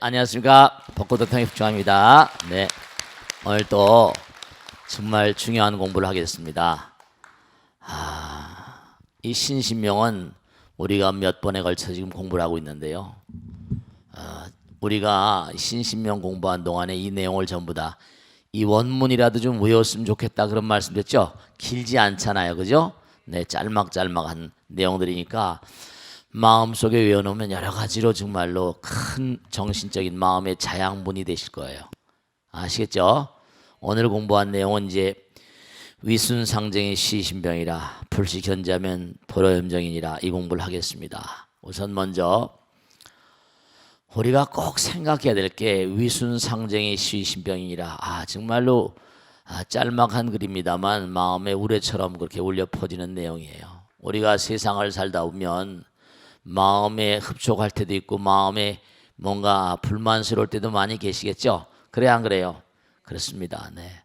안녕하십니까. 벚꽃도통의 북중합니다. 네, 오늘 또 정말 중요한 공부를 하겠습니다. 이 신신명은 우리가 몇 번에 걸쳐 지금 공부를 하고 있는데요. 우리가 신신명 공부한 동안에 이 내용을 전부 다 이 원문이라도 좀 외웠으면 좋겠다 그런 말씀드렸죠. 길지 않잖아요, 그죠? 네, 짤막짤막한 내용들이니까 마음속에 외워놓으면 여러 가지로 정말로 큰 정신적인 마음의 자양분이 되실 거예요. 아시겠죠? 오늘 공부한 내용은 이제 위순상정의 시신병이라 불시견자면 도로염정이니라 이 공부를 하겠습니다. 우선 먼저 우리가 꼭 생각해야 될 게 위순상정의 시신병이니라. 정말로 짤막한 글입니다만 마음의 우레처럼 그렇게 울려 퍼지는 내용이에요. 우리가 세상을 살다 보면 마음에 흡족할 때도 있고 마음에 뭔가 불만스러울 때도 많이 계시겠죠? 그래 안 그래요? 그렇습니다. 네.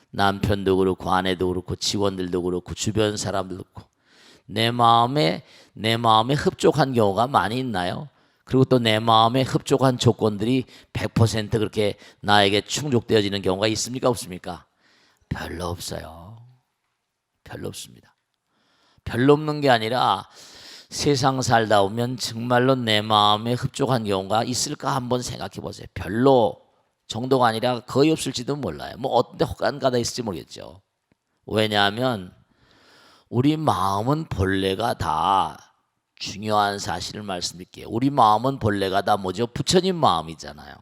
남편도 그렇고 아내도 그렇고 직원들도 그렇고 주변 사람들도 그렇고 내 마음에 흡족한 경우가 많이 있나요? 그리고 또 내 마음에 흡족한 조건들이 100% 그렇게 나에게 충족되어지는 경우가 있습니까? 없습니까? 별로 없어요. 별로 없습니다. 별로 없는 게 아니라 세상 살다 보면 정말로 내 마음에 흡족한 경우가 있을까 한번 생각해 보세요. 별로 정도가 아니라 거의 없을지도 몰라요. 뭐 어떤 데 혹한가다 있을지 모르겠죠. 왜냐하면 우리 마음은 본래가 다 중요한 사실을 말씀드릴게요. 우리 마음은 본래가 다 뭐죠? 부처님 마음이잖아요.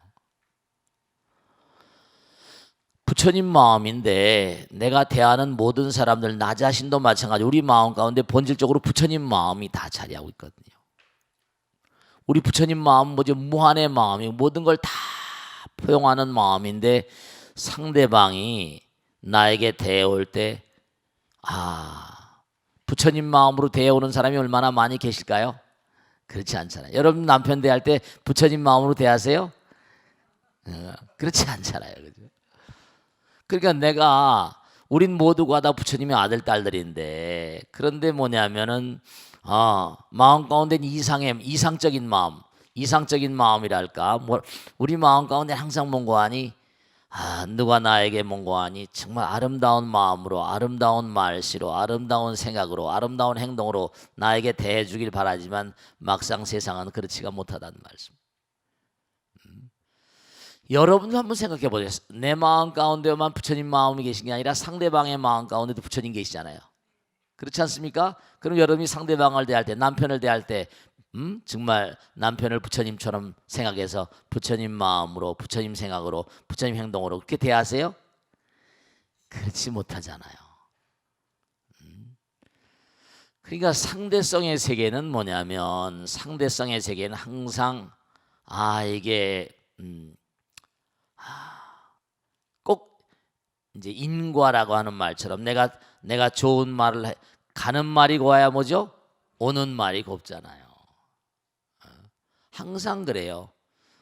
부처님 마음인데 내가 대하는 모든 사람들 나 자신도 마찬가지 우리 마음 가운데 본질적으로 부처님 마음이 다 자리하고 있거든요. 우리 부처님 마음 뭐죠? 무한의 마음이 모든 걸 다 포용하는 마음인데 상대방이 나에게 대해올 때 부처님 마음으로 대해오는 사람이 얼마나 많이 계실까요? 그렇지 않잖아요. 여러분 남편 대할 때 부처님 마음으로 대하세요? 그렇지 않잖아요. 그죠? 그러니까 우린 모두가 다 부처님의 아들 딸들인데 그런데 뭐냐면은 마음 가운데 이상적인 마음이랄까 우리 마음 가운데 항상 뭔가 하니 누가 나에게 뭔가 하니 정말 아름다운 마음으로 아름다운 말씨로 아름다운 생각으로 아름다운 행동으로 나에게 대해 주길 바라지만 막상 세상은 그렇지가 못하다는 말씀. 여러분도 한번 생각해 보세요. 내 마음 가운데만 부처님 마음이 계신 게 아니라 상대방의 마음 가운데도 부처님 계시잖아요. 그렇지 않습니까? 그럼 여러분이 상대방을 대할 때 남편을 대할 때 정말 남편을 부처님처럼 생각해서 부처님 마음으로 부처님 생각으로 부처님 행동으로 그렇게 대하세요? 그렇지 못하잖아요. 그러니까 상대성의 세계는 뭐냐면 상대성의 세계는 항상 이게 꼭 이제 인과라고 하는 말처럼 내가 좋은 말을 가는 말이 고와야 뭐죠? 오는 말이 곱잖아요. 항상 그래요.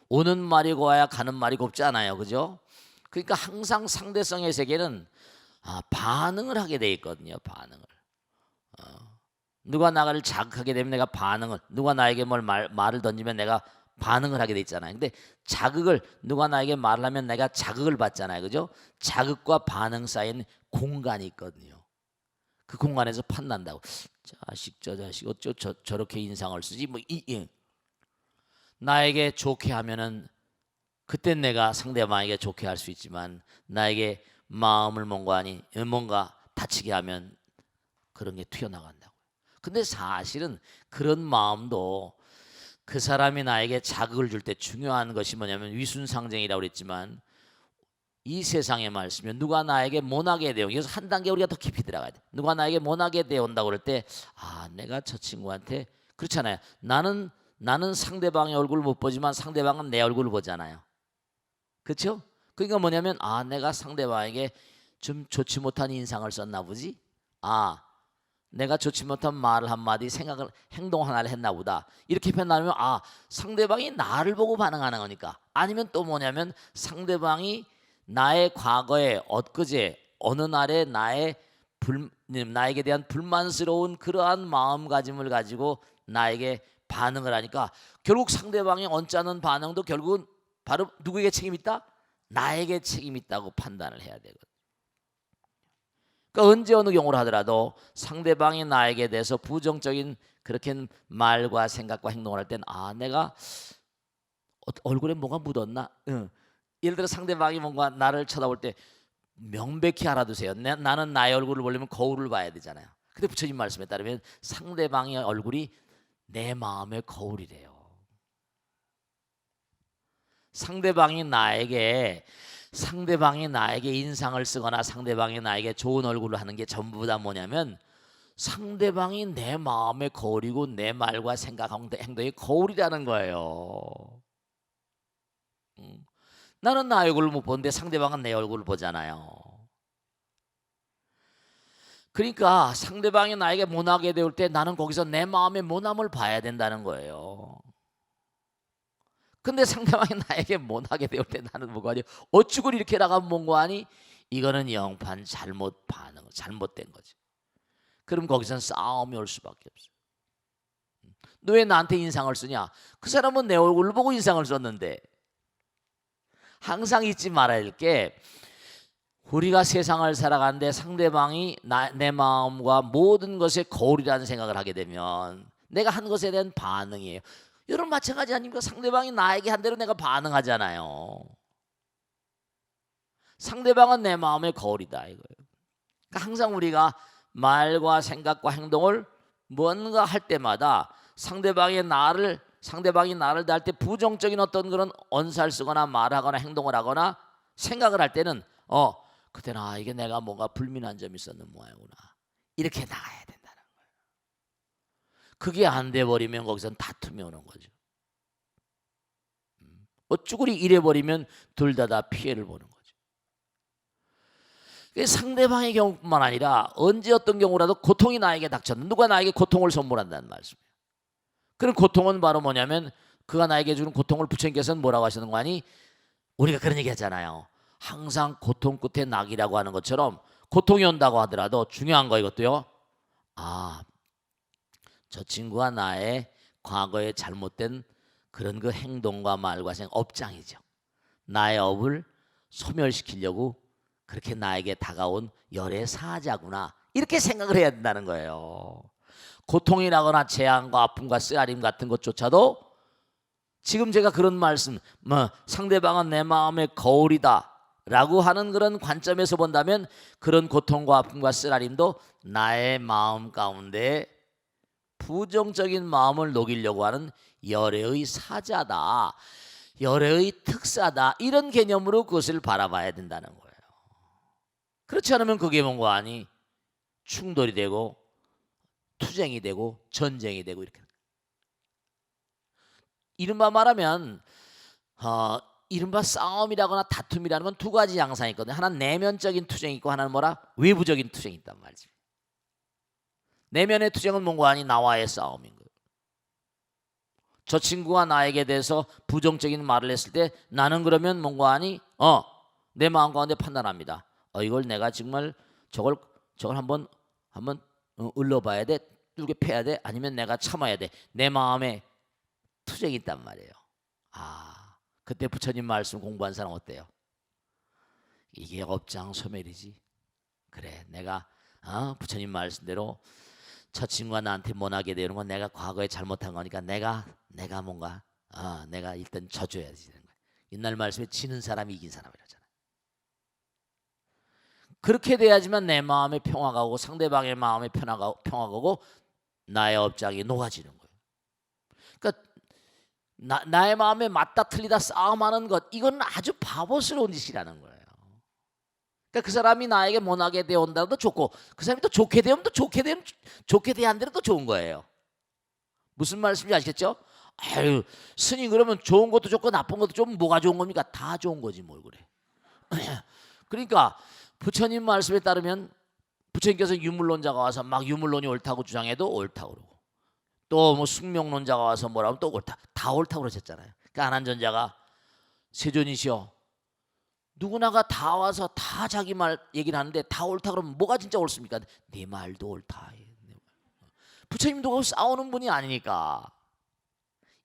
오는 말이 고와야 가는 말이 곱지 않아요. 그죠? 그러니까 항상 상대성의 세계는 반응을 하게 돼 있거든요. 반응을. 누가 나를 자극하게 되면 내가 누가 나에게 말을 던지면 내가 반응을 하게 돼 있잖아요. 근데 누가 나에게 말을 하면 내가 자극을 받잖아요. 그죠? 자극과 반응 사이에는 공간이 있거든요. 그 공간에서 판단한다고. 저 자식 어쩌 저렇게 인상을 쓰지? 나에게 좋게 하면은 그때 내가 상대방에게 좋게 할 수 있지만 나에게 마음을 뭔가 다치게 하면 그런 게 튀어나간다고요. 근데 사실은 그런 마음도 그 사람이 나에게 자극을 줄 때 중요한 것이 뭐냐면 위순상정이라고 그랬지만 이 세상의 말씀이면 누가 나에게 모나게 대요. 그래서 한 단계 우리가 더 깊이 들어가야 돼. 누가 나에게 모나게 대온다고 그럴 때 내가 저 친구한테 그렇잖아요. 나는 상대방의 얼굴을 못 보지만 상대방은 내 얼굴을 보잖아요. 그렇죠? 그러니까 뭐냐면 내가 상대방에게 좀 좋지 못한 인상을 썼나 보지. 내가 좋지 못한 말을 한마디 행동 하나를 했나 보다. 이렇게 판단하면 상대방이 나를 보고 반응하는 거니까. 아니면 또 뭐냐면 상대방이 나의 과거에 엊그제 어느 날에 나에게 대한 불만스러운 그러한 마음가짐을 가지고 나에게 반응을 하니까 결국 상대방의 언짢은 반응도 결국은 바로 누구에게 책임 있다? 나에게 책임 있다고 판단을 해야 되거든. 그러니까 언제 어느 경우를 하더라도 상대방이 나에게 대해서 부정적인 그렇게 말과 생각과 행동을 할 땐 내가 얼굴에 뭐가 묻었나? 예를 들어 상대방이 뭔가 나를 쳐다볼 때 명백히 알아두세요. 나는 나의 얼굴을 보려면 거울을 봐야 되잖아요. 근데 부처님 말씀에 따르면 상대방의 얼굴이 내 마음의 거울이래요. 상대방이 나에게 인상을 쓰거나 상대방이 나에게 좋은 얼굴을 하는 게 전부 다 뭐냐면 상대방이 내 마음의 거울이고 내 말과 생각, 행동의 거울이라는 거예요. 나는 나 얼굴을 못 보는데 상대방은 내 얼굴을 보잖아요. 그러니까 상대방이 나에게 모나게 되올 때 나는 거기서 내 마음의 모남을 봐야 된다는 거예요. 근데 상대방이 나에게 모나게 되올 때 나는 뭐가 아니 어쭈고 이렇게 나가면 뭔가 아니 이거는 영판 잘못된 거지. 그럼 거기서는 싸움이 올 수밖에 없어. 너 왜 나한테 인상을 쓰냐? 그 사람은 내 얼굴을 보고 인상을 썼는데. 항상 잊지 말아야 할 게 우리가 세상을 살아가는데 상대방이 내 마음과 모든 것의 거울이라는 생각을 하게 되면 내가 한 것에 대한 반응이에요. 여러분 마찬가지 아닙니까? 상대방이 나에게 한 대로 내가 반응하잖아요. 상대방은 내 마음의 거울이다 이거예요. 그러니까 항상 우리가 말과 생각과 행동을 뭔가 할 때마다 상대방이 나를 대할 때 부정적인 어떤 그런 언사를 쓰거나 말하거나 행동을 하거나 생각을 할 때는 그때는 이게 내가 뭔가 불민한 점이 있었는 모양이구나 이렇게 나가야 된다는 거예요. 그게 안 돼 버리면 거기서는 다툼이 오는 거죠. 어쭈구리 이래 버리면 둘 다 피해를 보는 거죠. 상대방의 경우뿐만 아니라 언제 어떤 경우라도 고통이 나에게 닥쳤는 누가 나에게 고통을 선물한다는 말씀이에요. 그런 고통은 바로 뭐냐면 그가 나에게 주는 고통을 부처님께서는 뭐라고 하시는 거 아니? 우리가 그런 얘기 하잖아요. 항상 고통 끝에 낙이라고 하는 것처럼 고통이 온다고 하더라도 중요한 거 이것도요. 저 친구가 나의 과거에 잘못된 그런 그 행동과 말과 생각 업장이죠. 나의 업을 소멸시키려고 그렇게 나에게 다가온 열의 사자구나 이렇게 생각을 해야 된다는 거예요. 고통이라거나 재앙과 아픔과 쓰라림 같은 것조차도 지금 제가 그런 말씀 상대방은 내 마음의 거울이다 라고 하는 그런 관점에서 본다면 그런 고통과 아픔과 쓰라림도 나의 마음 가운데 부정적인 마음을 녹이려고 하는 열의 사자다, 열의 특사다 이런 개념으로 그것을 바라봐야 된다는 거예요. 그렇지 않으면 그게 뭔가 아니 충돌이 되고 투쟁이 되고 전쟁이 되고 이렇게 이른바 말하면 이른바 싸움이라거나 다툼이라는 건 두 가지 양상이 있거든요. 하나는 내면적인 투쟁이 있고 하나는 뭐라? 외부적인 투쟁이 있단 말이지. 내면의 투쟁은 뭔가 아니 나와의 싸움인 거예요. 저 친구가 나에게 대해서 부정적인 말을 했을 때 나는 그러면 뭔가 아니 내 마음 가운데 판단합니다. 이걸 내가 정말 저걸 한번 을러봐야 돼, 뚫게 패야 돼, 아니면 내가 참아야 돼. 내 마음에 투쟁이 있단 말이에요. 그때 부처님 말씀 공부한 사람 어때요? 이게 업장 소멸이지. 그래, 내가 부처님 말씀대로 저 친구가 나한테 못하게 되는 건 내가 과거에 잘못한 거니까 내가 뭔가 내가 일단 져줘야지 되는 거야. 옛날 말씀에 지는 사람이 이긴 사람이라잖아. 그렇게 돼야지만 내 마음에 평화가 오고 상대방의 마음에 평화가 오고 나의 업장이 녹아지는 거예요. 그러니까 나의 마음에 맞다 틀리다 싸움하는 것 이건 아주 바보스러운 짓이라는 거예요. 그러니까 그 사람이 나에게 못하게 되온다도 좋고 그 사람이 또 좋게 되면 좋게 대한 대로 또 좋은 거예요. 무슨 말씀인지 아시겠죠? 스님 그러면 좋은 것도 좋고 나쁜 것도 좀 뭐가 좋은 겁니까? 다 좋은 거지 뭘 그래. 그러니까 부처님 말씀에 따르면 부처님께서 유물론자가 와서 막 유물론이 옳다고 주장해도 옳다고 그러고 또 뭐 숙명론자가 와서 뭐라 하면 또 다 옳다고 그러셨잖아요. 그러니까 안한전자가 세존이시여 누구나가 다 와서 다 자기 말 얘기를 하는데 다 옳다 그러면 뭐가 진짜 옳습니까? 네 말도 옳다. 부처님도 싸우는 분이 아니니까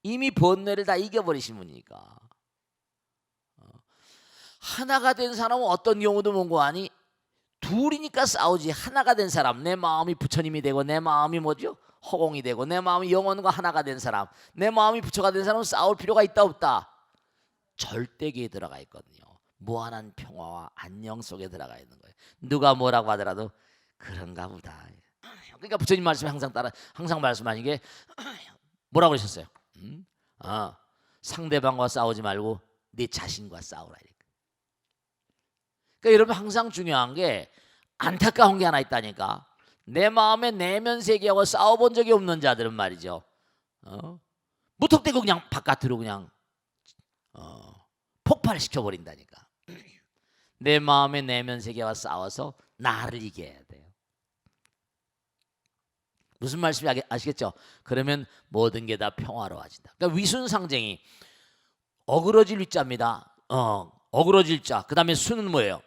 이미 번뇌를 다 이겨버리신 분이니까 하나가 된 사람은 어떤 경우도 뭔고 하니 둘이니까 싸우지. 하나가 된 사람, 내 마음이 부처님이 되고 내 마음이 뭐죠? 허공이 되고 내 마음이 영혼과 하나가 된 사람, 내 마음이 부처가 된 사람은 싸울 필요가 있다 없다? 절대기에 들어가 있거든요. 무한한 평화와 안녕 속에 들어가 있는 거예요. 누가 뭐라고 하더라도 그런가 보다. 그러니까 부처님 말씀에 항상 말씀하신 게 뭐라고 그러셨어요? 상대방과 싸우지 말고 네 자신과 싸우라. 그러니까 여러분 항상 중요한 게 안타까운 게 하나 있다니까. 내 마음의 내면 세계하고 싸워본 적이 없는 자들은 말이죠. 무턱대고 그냥 바깥으로 그냥 폭발시켜버린다니까. 내 마음의 내면 세계와 싸워서 나를 이겨야 돼요. 무슨 말씀인지 아시겠죠? 그러면 모든 게 다 평화로워진다. 그러니까 위순상쟁이 어그러질 위자입니다. 어그러질 자. 그 다음에 순은 뭐예요?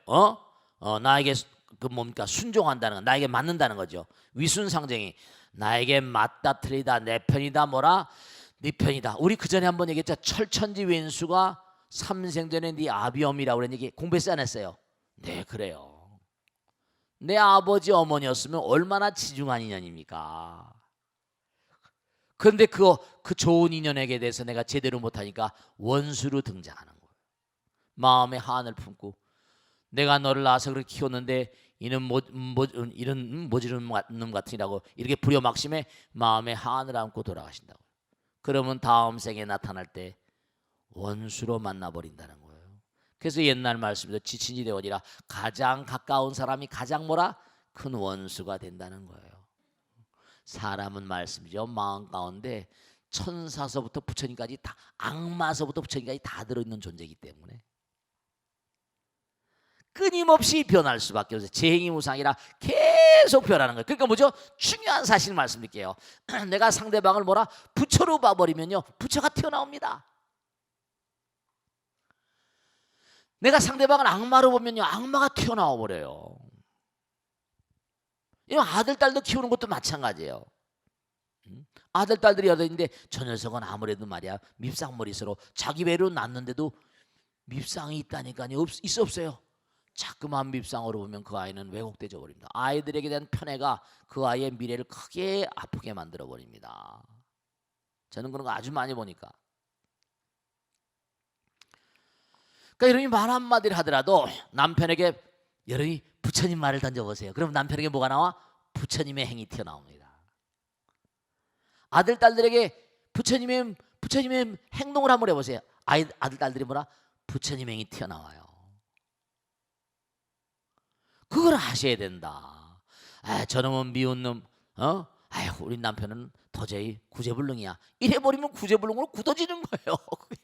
나에게 그 뭡니까? 순종한다는 거, 나에게 맞는다는 거죠. 위순상쟁이 나에게 맞다 틀리다 내 편이다 뭐라 네 편이다. 우리 그 전에 한번 얘기했죠. 철천지 왼수가 삼생전에 네 아비엄이라고 그런 얘기 공부했어요 안 했어요? 네 그래요. 내 아버지 어머니였으면 얼마나 지중한 인연입니까? 그런데 그 좋은 인연에게 대해서 내가 제대로 못하니까 원수로 등장하는 거예요. 마음에 한을 품고 내가 너를 낳아서 그렇게 키웠는데 이는 이런 모지른 놈 같으니라고 이렇게 부려막심에 마음에 한을 안고 돌아가신다고. 그러면 다음 생에 나타날 때 원수로 만나버린다는 거예요. 그래서 옛날 말씀에서 지친이 되어니라 가장 가까운 사람이 가장 뭐라? 큰 원수가 된다는 거예요. 사람은 말씀이죠. 마음 가운데 천사서부터 부처님까지 다, 악마서부터 부처님까지 다 들어있는 존재이기 때문에 끊임없이 변할 수밖에 없어요. 재행이무상이라 계속 변하는 거예요. 그러니까 뭐죠? 중요한 사실 말씀드릴게요. 내가 상대방을 뭐라? 부처로 봐버리면요 부처가 튀어나옵니다. 내가 상대방을 악마로 보면요 악마가 튀어나와 버려요. 이 아들 딸도 키우는 것도 마찬가지예요. 아들 딸들이 여덟인데 저 녀석은 아무래도 말이야 밉상머리서로 자기 배로 낳는데도 밉상이 있다니까요. 있어 없어요? 자꾸만 밉상으로 보면 그 아이는 왜곡되어 버립니다. 아이들에게 대한 편애가 그 아이의 미래를 크게 아프게 만들어 버립니다. 저는 그런 거 아주 많이 보니까. 그러니까 여러분이 말 한마디를 하더라도 남편에게 여러분이 부처님 말을 던져보세요. 그럼 남편에게 뭐가 나와? 부처님의 행이 튀어나옵니다. 아들 딸들에게 부처님의 행동을 한번 해보세요. 아들 딸들이 뭐라? 부처님 행이 튀어나와요. 그걸 하셔야 된다. 저놈은 미운 놈, 우리 남편은 도저히 구제불능이야. 이래버리면 구제불능으로 굳어지는 거예요. 그게.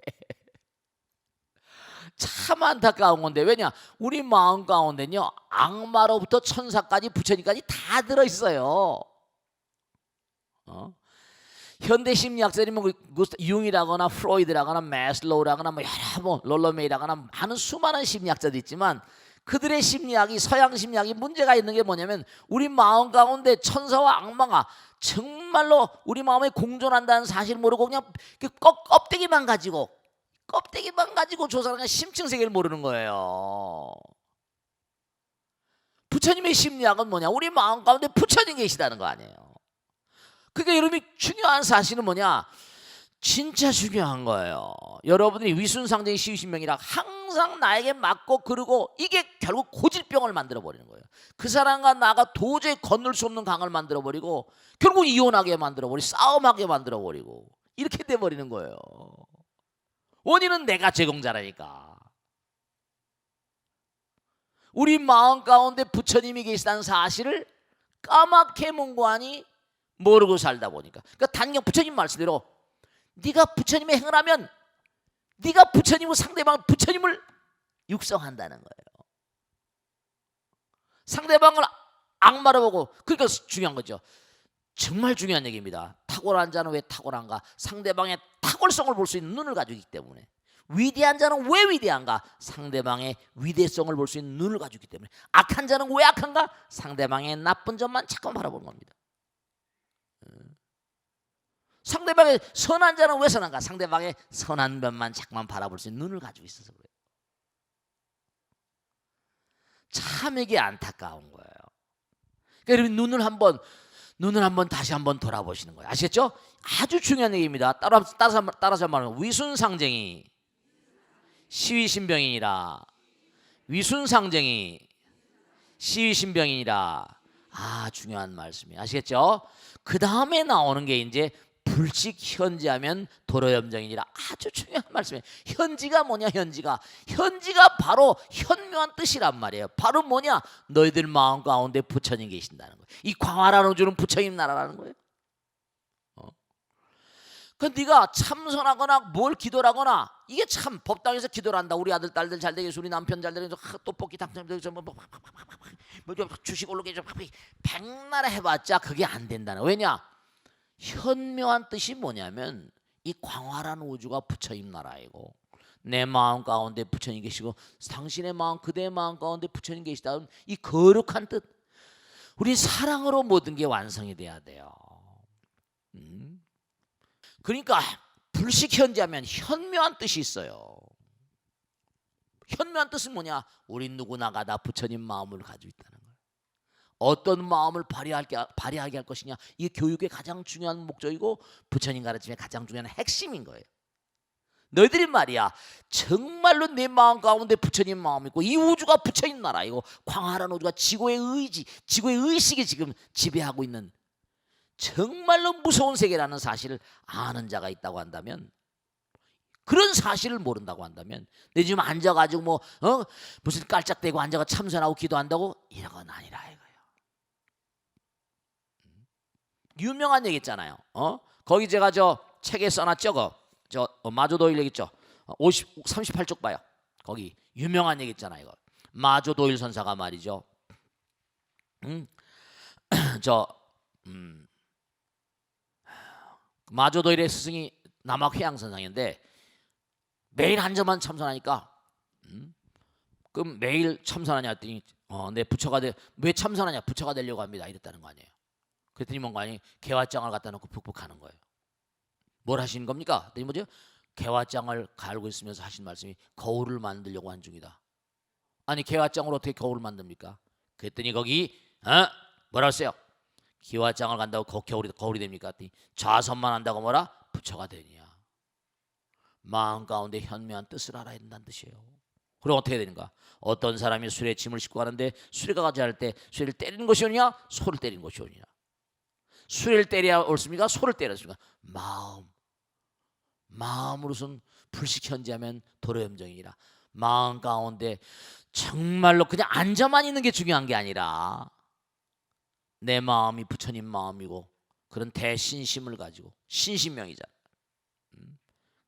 참 안타까운 건데 왜냐? 우리 마음 가운데는요 악마로부터 천사까지 부처님까지 다 들어있어요. 현대 심리학자들이 융이라거나 프로이드라거나 매슬로우라거나 여러 롤러메이라거나 많은 수많은 심리학자들이 있지만 그들의 심리학이 서양 심리학이 문제가 있는 게 뭐냐면 우리 마음 가운데 천사와 악마가 정말로 우리 마음에 공존한다는 사실을 모르고 그냥 껍데기만 가지고 조사하는 심층 세계를 모르는 거예요. 부처님의 심리학은 뭐냐? 우리 마음 가운데 부처님 계시다는 거 아니에요. 그러니까 여러분이 중요한 사실은 뭐냐? 진짜 중요한 거예요. 여러분들이 위순상정이 시우신명이라 항상 나에게 맞고 그러고 이게 결국 고질병을 만들어 버리는 거예요. 그 사람과 나가 도저히 건널 수 없는 강을 만들어 버리고 결국 이혼하게 만들어 버리고 싸움하게 만들어 버리고 이렇게 돼 버리는 거예요. 원인은 내가 제공자라니까. 우리 마음 가운데 부처님이 계시다는 사실을 까맣게 몽고하니 모르고 살다 보니까. 그러니까 단경 부처님 말씀대로 네가 부처님의 행을 하면 네가 부처님을 상대방 부처님을 육성한다는 거예요. 상대방을 악마로 보고 그러니까 중요한 거죠. 정말 중요한 얘기입니다. 탁월한 자는 왜 탁월한가? 상대방의 탁월성을 볼 수 있는 눈을 가지고 있기 때문에. 위대한 자는 왜 위대한가? 상대방의 위대성을 볼 수 있는 눈을 가지고 있기 때문에. 악한 자는 왜 악한가? 상대방의 나쁜 점만 자꾸 바라보는 겁니다. 상대방의 선한 자는 왜 선한가? 상대방의 선한 면만 자꾸만 바라볼 수 있는 눈을 가지고 있어서 그래요. 참 이게 안타까운 거예요. 그러니까 여러분 눈을 한번 다시 한번 돌아보시는 거예요. 아시겠죠? 아주 중요한 얘기입니다. 따라서 말하면 위순상쟁이 시위신병이니라. 위순상쟁이 시위신병이니라. 아, 중요한 말씀이에요. 아시겠죠? 그 다음에 나오는 게 이제 불식 현지하면 도로염정이니라. 아주 중요한 말씀이에요. 현지가 뭐냐? 현지가 바로 현묘한 뜻이란 말이에요. 바로 뭐냐? 너희들 마음 가운데 부처님 계신다는 거예요. 이 광활한 우주는 부처님 나라라는 거예요. 그 네가 참선하거나 뭘 기도를 하거나, 이게 참 법당에서 기도를 한다. 우리 아들 딸들 잘 되게 해서, 우리 남편 잘 되게 해서, 떡볶이 당첨되게 뭐 주식 올르게 해서 백나라 해봤자 그게 안 된다는. 왜냐? 현묘한 뜻이 뭐냐면 이 광활한 우주가 부처님 나라이고, 내 마음 가운데 부처님 계시고 당신의 마음, 그대의 마음 가운데 부처님 계시다는 이 거룩한 뜻. 우리 사랑으로 모든 게 완성이 돼야 돼요. 그러니까 불식 현지하면 현묘한 뜻이 있어요. 현묘한 뜻은 뭐냐? 우리 누구나가 다 부처님 마음을 가지고 있다는 거예요. 어떤 마음을 발휘하게 할 것이냐, 이게 교육의 가장 중요한 목적이고 부처님 가르침의 가장 중요한 핵심인 거예요. 너희들이 말이야 정말로 내 마음 가운데 부처님 마음이 있고 이 우주가 부처님 나라이고 광활한 우주가 지구의 의지, 지구의 의식이 지금 지배하고 있는 정말로 무서운 세계라는 사실을 아는 자가 있다고 한다면, 그런 사실을 모른다고 한다면, 내 지금 앉아가지고 무슨 깔짝대고 앉아가 참선하고 기도한다고, 이런 건 아니라 이거예요. 유명한 얘기 있잖아요. 거기 제가 저 책에 써놨죠. 저 마조도일 얘기 있죠. 38쪽 봐요. 거기 유명한 얘기 있잖아요. 이거 마조도일 선사가 말이죠. 마조도일의 스승이 남학회양 선상인데 매일 한 점만 참선하니까 그럼 매일 참선하냐 했더니 내 부처가 왜 참선하냐? 부처가 되려고 합니다. 이랬다는 거 아니에요. 그랬더니 뭔가 아니 개화장을 갖다 놓고 푹푹하는 거예요. 뭘 하시는 겁니까? 그랬더니 뭐죠? 개화장을 갈고 있으면서 하신 말씀이 거울을 만들려고 한 중이다. 아니 개화장으로 어떻게 거울을 만듭니까? 그랬더니 거기 뭐라 했어요? 기와장을 간다고 거울이 됩니까? 했더니 좌선만 한다고 뭐라? 부처가 되느냐. 마음 가운데 현묘한 뜻을 알아야 된다는 뜻이에요. 그럼 어떻게 되는가? 어떤 사람이 수레에 짐을 싣고 가는데 수레가 가지 않을 때 수레를 때리는 것이 옳으냐? 소를 때리는 것이 옳으냐? 수레를 때려야 옳습니까? 소를 때려야 옳습니까? 마음으로선 불식현지하면 도로염정이니라. 마음 가운데 정말로 그냥 앉아만 있는 게 중요한 게 아니라 내 마음이 부처님 마음이고 그런 대신심을 가지고, 신신명이잖아.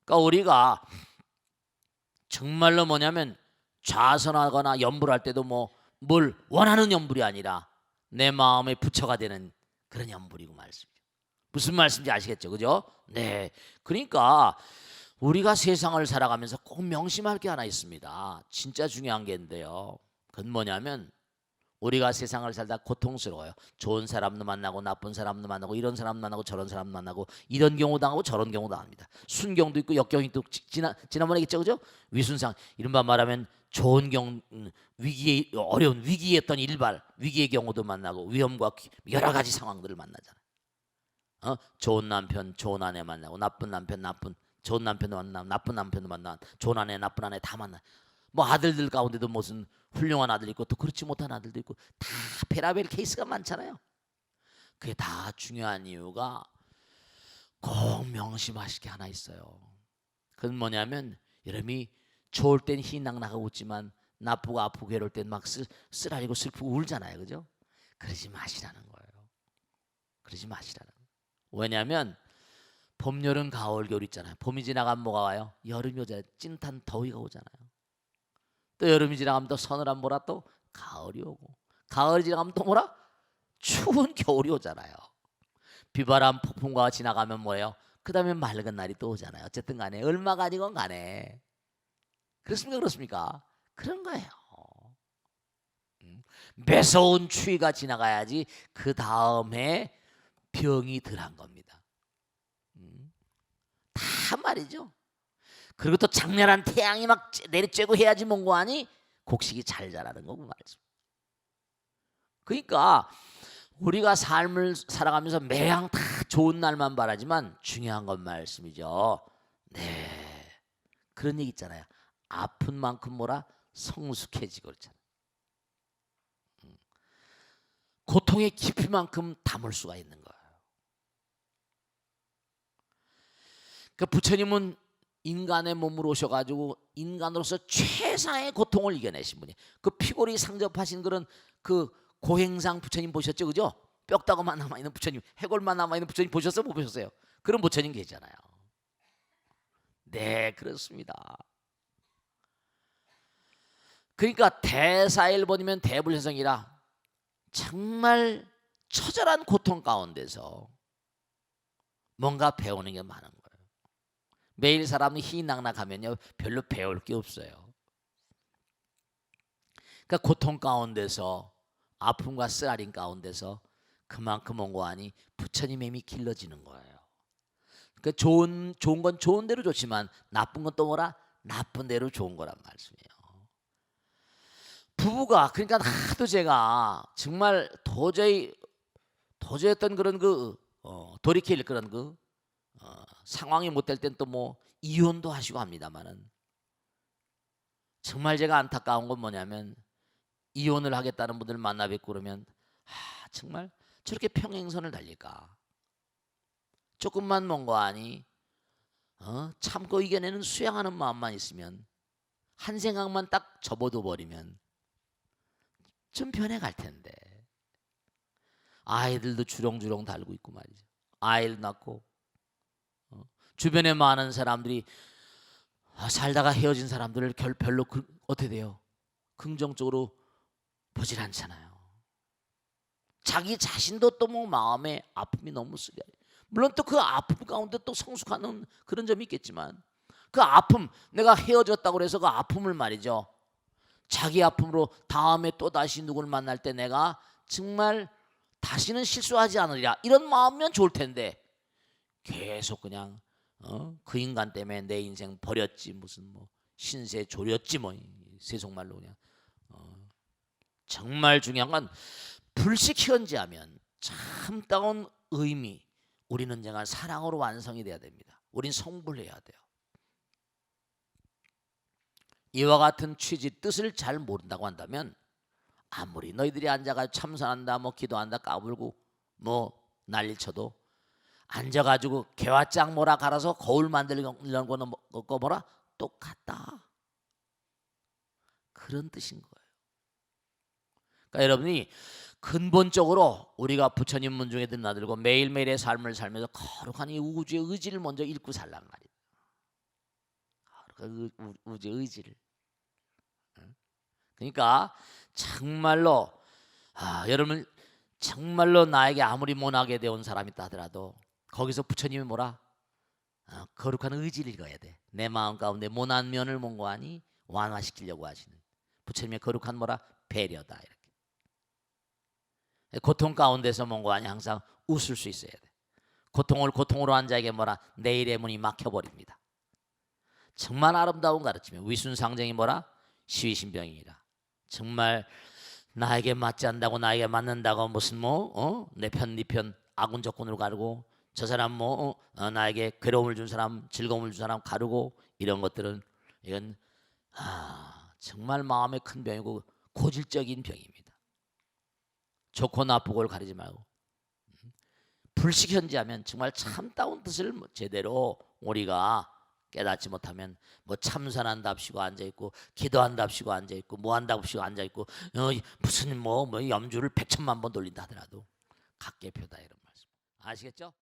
그러니까 우리가 정말로 뭐냐면 좌선하거나 염불 할 때도 뭘 원하는 염불이 아니라 내 마음의 부처가 되는 그런 염불이고 말씀이죠. 무슨 말씀인지 아시겠죠? 그죠? 네. 그러니까 우리가 세상을 살아가면서 꼭 명심할 게 하나 있습니다. 진짜 중요한 게 있는데요. 그건 뭐냐면 우리가 세상을 살다 고통스러워요. 좋은 사람도 만나고 나쁜 사람도 만나고 이런 사람도 만나고 저런 사람도 만나고 이런 경우 당하고 저런 경우 당합니다. 순경도 있고 역경이 또 지난번에 얘기했죠, 그죠? 위순상, 이른바 말하면 좋은 경우, 위기에 어려운 위기에 있던 위기의 경우도 만나고 위험과 여러 가지 상황들을 만나잖아요. 좋은 남편, 좋은 아내 만나고 나쁜 남편, 좋은 남편도 만나고 나쁜 남편도 만나, 좋은 아내, 나쁜 아내 다 만나. 아들들 가운데도 무슨 훌륭한 아들 있고 또 그렇지 못한 아들도 있고 다 베라벨 케이스가 많잖아요. 그게 다 중요한 이유가 꼭 명심하실 게 하나 있어요. 그건 뭐냐면 여러분이 좋을 땐 희낙낙하고 웃지만 나쁘고 아프고 괴로울 땐 막 쓰라리고 슬프고 울잖아요. 그죠? 그러지 마시라는 거예요. 그러지 마시라는 거예요. 왜냐하면 봄, 여름, 가을, 겨울 있잖아요. 봄이 지나가면 뭐가 와요? 여름이 오잖아요. 찐탄 더위가 오잖아요. 또 여름이 지나가면 또 서늘한 뭐라 또 가을이 오고, 가을이 지나가면 또 뭐라? 추운 겨울이 오잖아요. 비바람 폭풍과 지나가면 뭐예요? 그 다음에 맑은 날이 또 오잖아요. 어쨌든 간에 얼마가 아니건 간에 그렇습니까? 그렇습니까? 그런 거예요. 매서운 추위가 지나가야지 그 다음에 병이 덜한 겁니다. 다 말이죠. 그리고 또 장렬한 태양이 막 내리쬐고 해야지 뭔고 하니 곡식이 잘 자라는 거고 말이죠. 그러니까 우리가 삶을 살아가면서 매양 다 좋은 날만 바라지만 중요한 건 말씀이죠. 네, 그런 얘기 있잖아요. 아픈 만큼 뭐라 성숙해지고 그렇잖아요. 고통의 깊이만큼 담을 수가 있는 거예요. 그 부처님은 인간의 몸으로 오셔가지고 인간으로서 최상의 고통을 이겨내신 분이. 그 피골이 상접하신 그런 그 고행상 부처님 보셨죠, 그죠? 뼈다귀만 남아 있는 부처님, 해골만 남아 있는 부처님 보셨어요, 못 보셨어요? 그런 부처님 계시잖아요. 네, 그렇습니다. 그러니까 대사일본이면 대불현성이라 정말 처절한 고통 가운데서 뭔가 배우는 게 많은 거예요. 매일 사람이 희낙낙하면요 별로 배울 게 없어요. 그러니까 고통 가운데서 아픔과 쓰라림 가운데서 그만큼 온고하니 부처님의 힘이 길러지는 거예요. 그러니까 좋은 건 좋은 대로 좋지만 나쁜 건 또 뭐라? 나쁜 대로 좋은 거란 말씀이에요. 부부가 그러니까 하도 제가 정말 도저히 어떤 그런 돌이킬 그런 상황이 못 될 땐 또 뭐 이혼도 하시고 합니다만은 정말 제가 안타까운 건 뭐냐면 이혼을 하겠다는 분들 만나 뵙고 그러면 정말 저렇게 평행선을 달릴까? 조금만 먼 거 아니 참고 이겨내는 수양하는 마음만 있으면 한 생각만 딱 접어둬 버리면 좀 변해갈 텐데 아이들도 주렁주렁 달고 있고 말이죠. 아이를 낳고 주변에 많은 사람들이 살다가 헤어진 사람들을 별로 어떻게 돼요? 긍정적으로 보질 않잖아요. 자기 자신도 또 뭐 마음에 아픔이 너무 쓰려. 물론 또 그 아픔 가운데 또 성숙하는 그런 점이 있겠지만 그 아픔, 내가 헤어졌다고 해서 그 아픔을 말이죠. 자기 아픔으로 다음에 또 다시 누구를 만날 때 내가 정말 다시는 실수하지 않으리라 이런 마음이면 좋을 텐데 계속 그냥 그 인간 때문에 내 인생 버렸지 무슨 뭐 신세 조렸지 뭐 세속말로 그냥 정말 중요한 건 불식현지하면 참다운 의미 우리는 정말 사랑으로 완성이 돼야 됩니다. 우린 성불해야 돼요. 이와 같은 취지 뜻을 잘 모른다고 한다면 아무리 너희들이 앉아가지고 참선한다 뭐 기도한다 까불고 뭐 난리쳐도 앉아가지고 개화장 뭐라 갈아서 거울 만들려는 거는 거 뭐라 똑같다 그런 뜻인 거예요. 그러니까 여러분이 근본적으로 우리가 부처님 문중에 드나들고 매일매일의 삶을 살면서 거룩한 이 우주의 의지를 먼저 읽고 살란 말이에요. 거룩한 우주의 의지를. 그러니까 정말로 여러분 정말로 나에게 아무리 못하게 되어 온 사람이 있다 하더라도 거기서 부처님이 뭐라? 거룩한 의지를 읽어야 돼. 내 마음 가운데 못한 면을 mon고하니 완화시키려고 하시는 부처님의 거룩한 뭐라? 배려다 이렇게. 고통 가운데서 mon고하니 항상 웃을 수 있어야 돼. 고통을 고통으로 한 자에게 뭐라? 내일의 문이 막혀버립니다. 정말 아름다운 가르침이에요. 위순상정이 뭐라? 시위신병이라. 정말 나에게 맞지 않는다고 나에게 맞는다고 무슨 내 편 네 편 아군 적군으로 가르고 저 사람 나에게 괴로움을 준 사람 즐거움을 준 사람 가르고 이런 것들은 이건 정말 마음에 큰 병이고 고질적인 병입니다. 좋고 나쁘고를 가리지 말고 불식현지하면 정말 참다운 뜻을 제대로 우리가 깨닫지 못하면 뭐 참선한답시고 앉아있고 기도한답시고 앉아있고 뭐 한답시고 앉아있고 무슨 뭐 염주를 100,000만 번 돌린다 하더라도 각계표다 이런 말씀 아시겠죠?